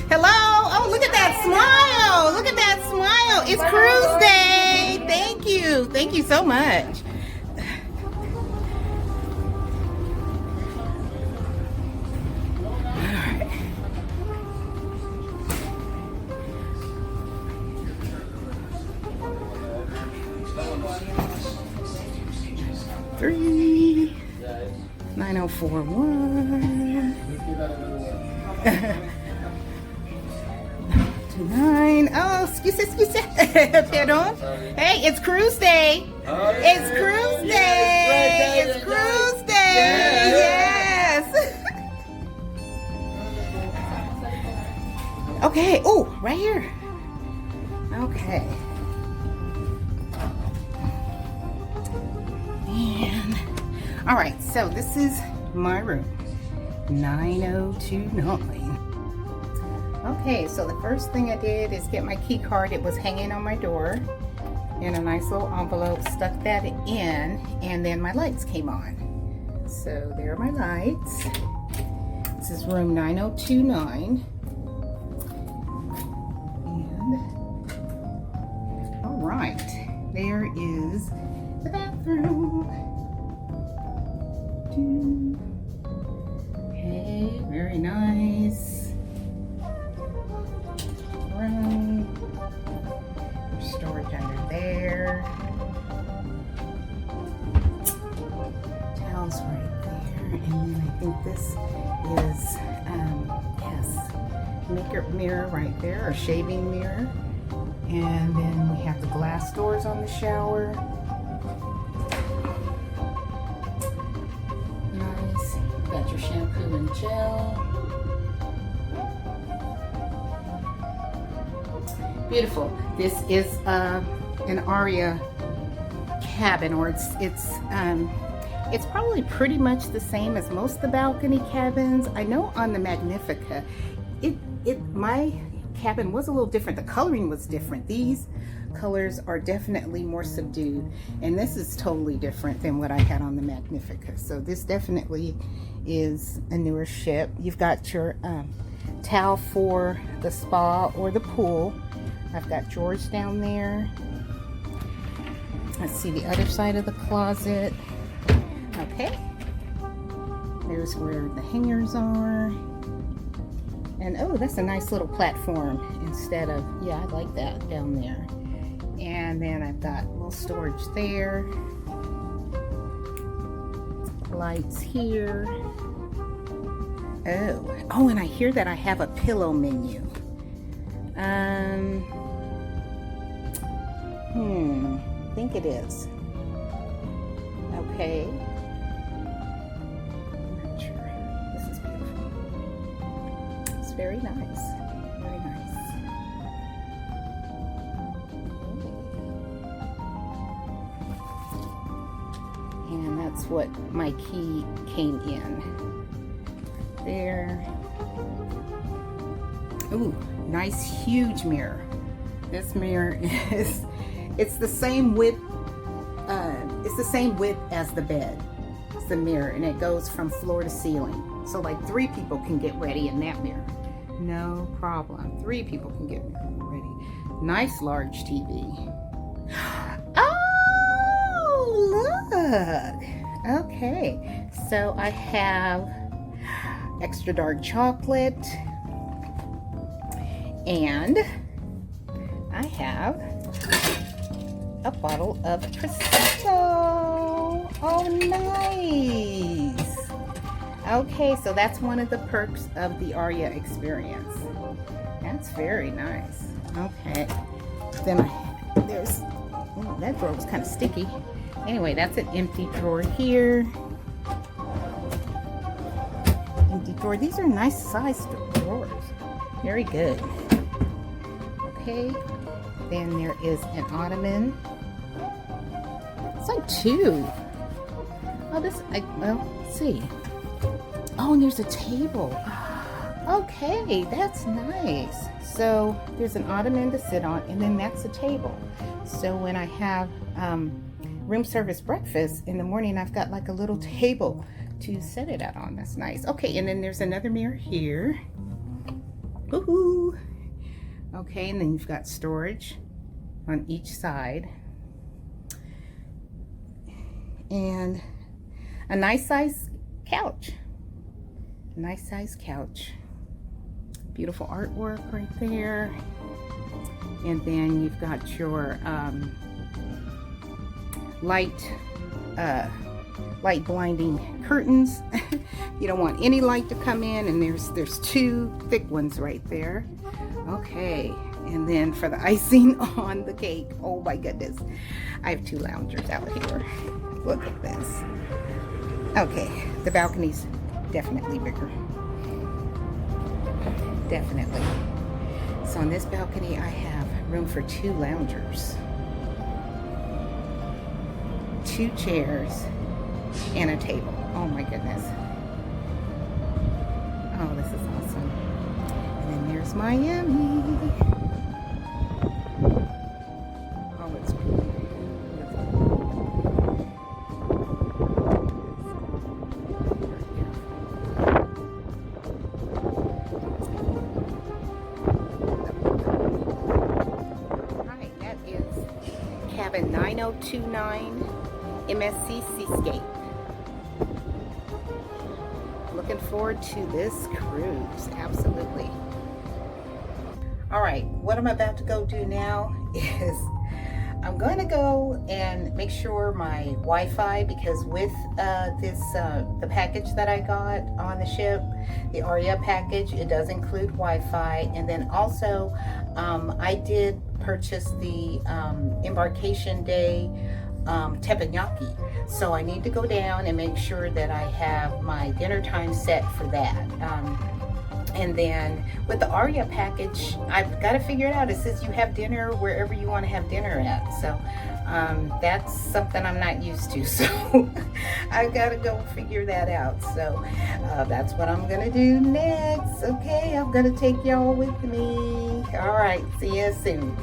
Hello. Oh, look at that smile. Look at that smile. It's cruise day. Thank you. Thank you so much. Three 9041 29. Oh, excuse me. Pardon. Hey, it's cruise day. It's cruise day. It's cruise day. Yes. Okay. Oh, right here. Okay. And all right, so this is my room, 9029. Okay, so the first thing I did is get my key card. It was hanging on my door in a nice little envelope, stuck that in, and then my lights came on. So there are my lights. This is room 9029. And all right, there is the bathroom. Okay, very nice room. Storage under there. Towels right there, and then I think this is yes, makeup mirror right there, or shaving mirror. And then we have the glass doors on the shower. Nice. Got your shampoo and gel. Beautiful. This is an Aurea cabin, or it's probably pretty much the same as most of the balcony cabins. I know on the Magnifica, my cabin was a little different. The coloring was different. These colors are definitely more subdued, and this is totally different than what I had on the Magnifica. So this definitely is a newer ship. You've got your towel for the spa or the pool. I've got George down there. Let's see the other side of the closet. Okay, there's where the hangers are. And oh, that's a nice little platform instead of, yeah, I like that down there. And then I've got a little storage there. Lights here. Oh, and I hear that I have a pillow menu. I think it is. Okay. This is beautiful. It's very nice. Very nice. And that's what my key came in. There. Ooh, nice huge mirror. This mirror is, it's the same width. It's the same width as the bed. It's the mirror, and it goes from floor to ceiling. So like 3 people can get ready in that mirror. No problem. 3 people can get ready. Nice large TV. Oh, look. Okay. So I have extra dark chocolate, and I have a bottle of Prosecco. Oh, nice. Okay, so that's one of the perks of the Aurea experience. That's very nice. Okay. Then there's, oh, that drawer was kind of sticky. Anyway, that's an empty drawer here. Empty drawer. These are nice sized drawers. Very good. Okay. Then there is an ottoman. It's like 2. Oh, well, let's see. Oh, and there's a table. Okay, that's nice. So there's an ottoman to sit on, and then that's a table. So when I have room service breakfast in the morning, I've got like a little table to set it out on. That's nice. Okay, and then there's another mirror here. Woohoo! Okay, and then you've got storage on each side. And a nice size couch. Nice size couch. Beautiful artwork right there. And then you've got your light blinding curtains. You don't want any light to come in, and there's two thick ones right there. Okay, and then for the icing on the cake, oh my goodness, I have two loungers out here. Look at this. Okay, the balcony's definitely bigger. Definitely. So on this balcony, I have room for two loungers, two chairs, and a table. Oh my goodness. Oh, this is awesome. And then there's Miami. Oh, it's beautiful. Cabin 9029 MSC Seascape. Looking forward to this cruise, absolutely. All right, what I'm about to go do now is I'm going to go and make sure my Wi-Fi, because with the package that I got on the ship, the Aurea package, it does include Wi-Fi. And then also I did purchase the embarkation day teppanyaki, so I need to go down and make sure that I have my dinner time set for that. And then with the Aurea package, I've got to figure it out. It says you have dinner wherever you want to have dinner at. So that's something I'm not used to. So I've got to go figure that out. So that's what I'm going to do next. Okay, I'm going to take y'all with me. All right, see you soon.